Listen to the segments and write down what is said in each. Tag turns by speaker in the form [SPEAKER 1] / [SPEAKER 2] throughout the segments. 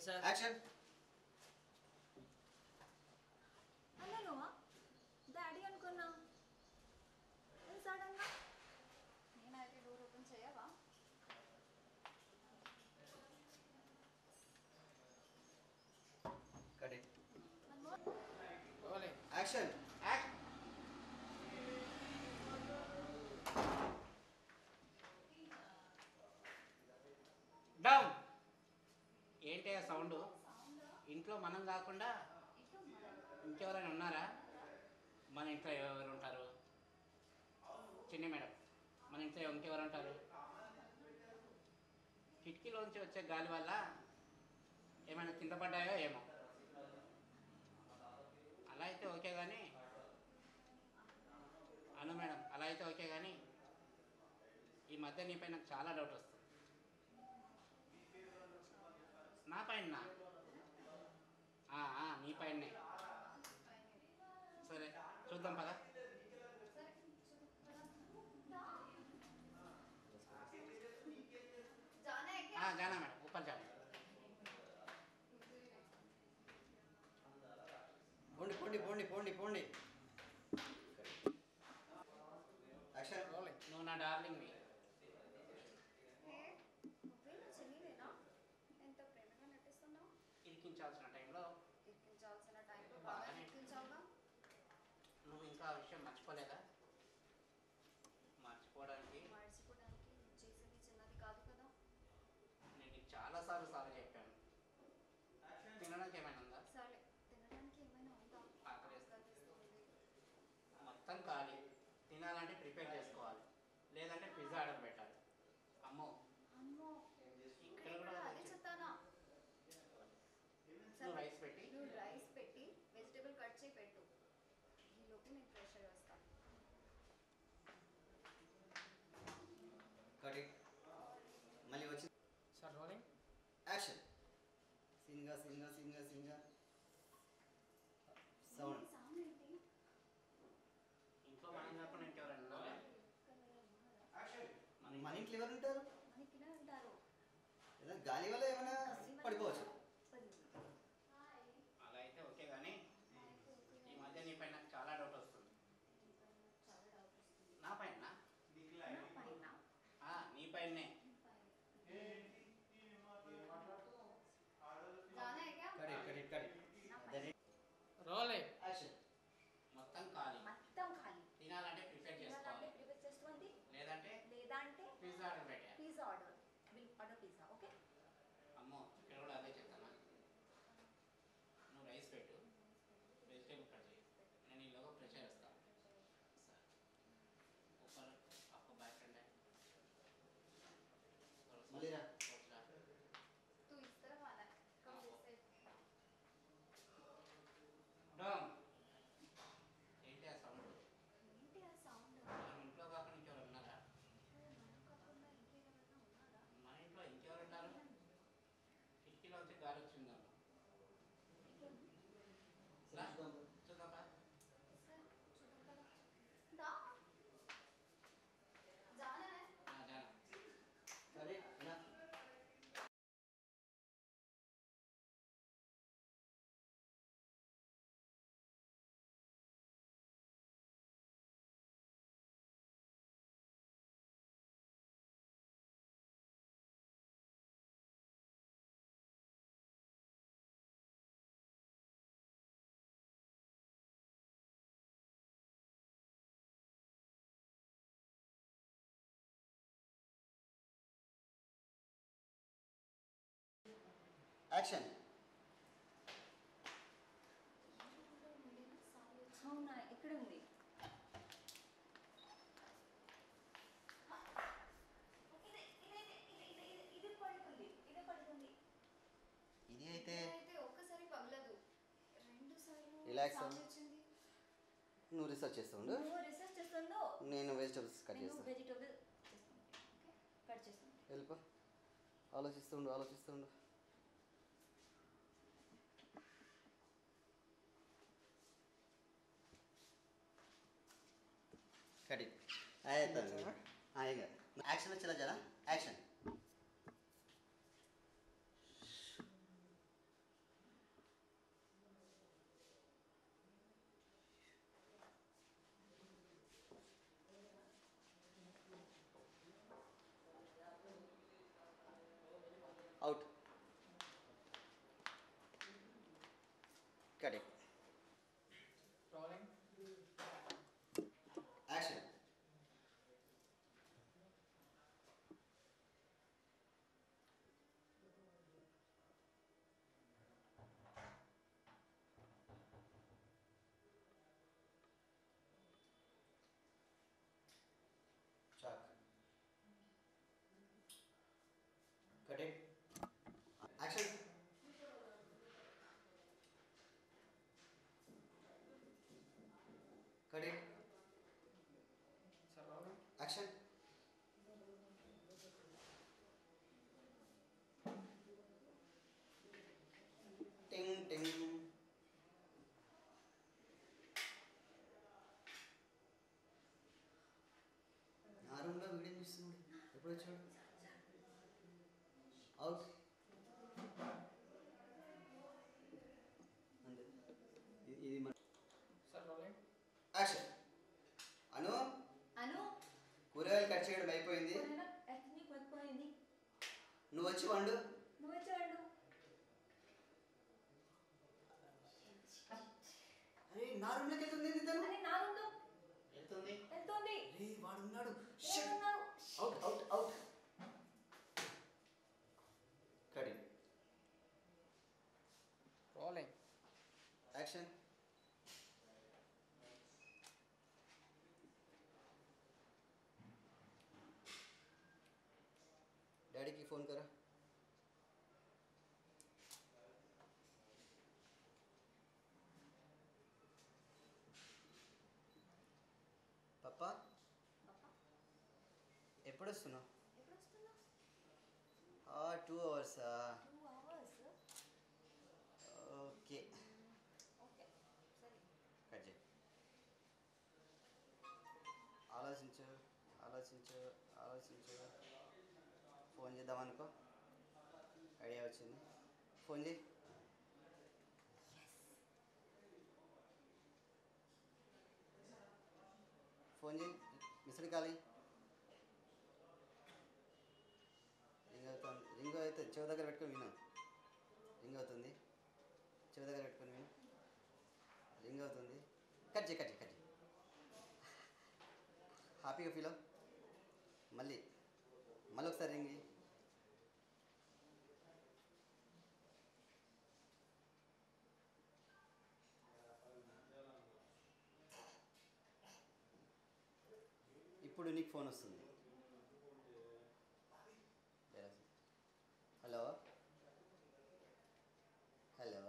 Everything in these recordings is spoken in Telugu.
[SPEAKER 1] సార్.
[SPEAKER 2] యాక్షన్.
[SPEAKER 3] అలా నువ్వా డాడీ అనుకున్నా సడన్గా.
[SPEAKER 4] నేనైతే డోర్ ఓపెన్ చేయవా?
[SPEAKER 2] Cut it.
[SPEAKER 1] Rolling
[SPEAKER 2] action.
[SPEAKER 1] Action. Down. ఏంటి ఆ సౌండ్? ఇంట్లో మనం కాకుండా ఇంకెవరైనా ఉన్నారా? మన ఇంట్లో ఎవరు ఉంటారు? చిన్ని మేడం, మన ఇంట్లో ఇంకెవరు ఉంటారు? కిటికీలోంచి వచ్చే గాలి వల్ల ఏమైనా కింద పడ్డాయో ఏమో. అలా అయితే ఓకే కానీ అను మేడం, అలా అయితే ఓకే కానీ ఈ మధ్య నీపై నాకు చాలా డౌట్ వస్తుంది. నా పైన? నీ పైనే. సరే చూద్దాం పదా. जाना मैडम, ऊपर जाना.
[SPEAKER 2] పోండి పోండి పోండి పోండి పోండి. యాక్షన్.
[SPEAKER 1] రోలింగ్. నువ్వు నా డార్లింగ్ మీ.
[SPEAKER 4] చెల్లివేనా? ఎంత ప్రేమగా నటిస్తున్నావు.
[SPEAKER 1] ఇరికించాల్సిన టైంలో
[SPEAKER 4] ఇరికించాల్సిన టైంలో బాగా ఇరికించావుగా.
[SPEAKER 1] నువ్వు ఇంకా ఆ విషయం మర్చిపోలేదా? మర్చిపోవడానికి
[SPEAKER 4] చేసింది చిన్నది కాదు కదా.
[SPEAKER 1] నేను నీకు చాలాసార్లు చెప్పాను. తినడానికి ఏమైనా ఉందా?
[SPEAKER 4] సరే, తినడానికి ఏమైనా ఉందా?
[SPEAKER 1] ఆకలిస్తుంది. మొత్తం ఖాళీ. తినాలంటే ప్రిపేర్ చేసుకోవాలి, లేదంటే పిజ్జా ఆర్డర్ పెట్టాలి. అమ్మో
[SPEAKER 4] అమ్మో,
[SPEAKER 1] ఇక్కడ కూడా
[SPEAKER 4] అదే చెప్తానా.
[SPEAKER 1] నువ్వు రైస్ పెట్టి
[SPEAKER 4] నువ్వు రైస్ పెట్టి వెజిటేబుల్ కట్ చేయి పెట్టు. ఈలోపు నేను ఫ్రెష్ అయ్యి వస్తాను.
[SPEAKER 2] Cut it. మళ్ళీ వచ్చి
[SPEAKER 1] సార్ రోలింగ్.
[SPEAKER 2] యాక్షన్. సింగా సింగా సింగా సింగా. సౌండ్.
[SPEAKER 4] సౌండ్ ఏంటి?
[SPEAKER 1] ఇంట్లో మనం కాకుండా ఇంకెవరైనా ఉన్నారా?
[SPEAKER 2] మన ఇంట్లో ఎవరు ఉంటారు?
[SPEAKER 4] మనకి అంటారు.
[SPEAKER 2] ఏదైనా గాలి వల్ల ఏమైనా పడిపోవచ్చు.
[SPEAKER 1] అలా అయితే ఓకే కానీ ఈ మధ్య నీ పైన నాకు చాలా డౌట్ వస్తుంది. నా పైన? నీ పైనే.
[SPEAKER 2] Cut it cut it cut it.
[SPEAKER 1] Rolling.
[SPEAKER 2] Action.
[SPEAKER 1] మొత్తం ఖాళీ. తినాలంటే ప్రిపేర్ చేసుకోవాలి, లేదంటే పిజ్జా ఆర్డర్ పెట్టా.
[SPEAKER 4] Pizza order. Will order pizza. Okay.
[SPEAKER 1] అమ్మో, ఇక్కడ కూడా అదే చెప్తానా. నువ్వు రైస్ పెట్టు, వెజిటేబుల్ కట్ చేయి, నేను ఈలోగా ప్రెషర్ వేస్తాను. ऊपर आपको बॉयफ्रेंड है?
[SPEAKER 2] मళ్ళీ రా.
[SPEAKER 4] तू इस तरफ आना है. कम से
[SPEAKER 1] డౌన్. ఏంటి ఆ సౌండ్?
[SPEAKER 4] ఏంటి ఆ సౌండ్?
[SPEAKER 1] మనం ఇంట్లో కాకుండా ఇంకెవరు ఉన్నారా? మన ఇంట్లో ఇంకెవరు ఉంటారు? కిటికీలో వచ్చి గాలి వచ్చిందమ్మా. చూద్దామా?
[SPEAKER 4] जाना है.
[SPEAKER 1] जाना.
[SPEAKER 2] अरे ना. యాక్షన్.
[SPEAKER 3] అవునా, ఎక్కడ ఉంది?
[SPEAKER 2] ఇది అయితే
[SPEAKER 4] ఒక్కసారి పగలదు, రెండు సార్లు
[SPEAKER 2] రిలాక్స్.
[SPEAKER 4] వచ్చింది.
[SPEAKER 2] నువ్వు రీసెర్చ్ చేస్తుండు,
[SPEAKER 3] రీసెర్చ్ చేస్తుందో.
[SPEAKER 2] నేను వెజిటబుల్స్ కట్ చేస్తాను.
[SPEAKER 3] వెజిటబుల్ కట్ చేస్తాను.
[SPEAKER 2] వెళ్ళిపో. ఆలోచిస్తుండు ఆలోచిస్తుండు. Cut it. आया था आएगा. एक्शन में चला जा रहा. एक्शन. కరెక్ట్.
[SPEAKER 1] రోలింగ్.
[SPEAKER 2] యాక్షన్. చాక్. Correct. Action. Correct.
[SPEAKER 1] Sir rolling.
[SPEAKER 2] Action. టింగ్ టింగ్. నా రూమ్లో వీడియో చూస్తున్నాడు. ఎప్పుడు వచ్చాడు? అవుట్. అంతే. ఇది మన
[SPEAKER 1] సార్ రోలింగ్.
[SPEAKER 2] యాక్షన్. అను,
[SPEAKER 3] అను
[SPEAKER 2] కూరగాయలు కట్ చేయడం అయిపోయింది.
[SPEAKER 3] ఎత్ని పడిపోయింది.
[SPEAKER 2] నువ్వు వచ్చి వండు.
[SPEAKER 3] నువ్వు వచ్చాడు.
[SPEAKER 2] అరే నా రూమ్లోకి వెళ్తుంది తను.
[SPEAKER 3] అని నా రూమ్లో
[SPEAKER 1] వెళ్తుంది.
[SPEAKER 3] వెళ్తుంది.
[SPEAKER 2] రే వాడు ఉన్నాడు.
[SPEAKER 3] ఏమన్నావు?
[SPEAKER 2] Out out out. కడి.
[SPEAKER 1] రోలింగ్.
[SPEAKER 2] యాక్షన్. डैडी की फ़ोन करा. पापा ఎప్పుడు వస్తున్నావు?
[SPEAKER 3] ఎప్పుడు వస్తున్నావు?
[SPEAKER 2] 2 hours.
[SPEAKER 3] 2 hours.
[SPEAKER 2] ఓకే
[SPEAKER 3] ఓకే సరే.
[SPEAKER 2] కట్ చేయి. ఆలోచించు ఆలోచించు ఆలోచించు. ఫోన్ చేద్దాం అనుకో. ఐడియా వచ్చింది. ఫోన్ చేయి. ఫోన్ చేయి. Missed call. రింగ్ అవుతుంది. రింగ్ అయితే చెవి దగ్గర పెట్టుకొని విను. రింగ్ అవుతుంది. చెవి దగ్గర పెట్టుకొని విను. రింగ్ అవుతుంది. కట్ చేయి కట్ చేయి కట్ చేయి. హ్యాపీగా ఫీల్ అవ్వు. మళ్ళీ ఒకసారి రింగ్ చేయి. ఇప్పుడు నీకు ఫోన్ వస్తుంది. Hello hello.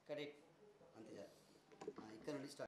[SPEAKER 2] కరెక్ట్. అంతే చాలు. ఇక్కడ నుండి స్టార్ట్.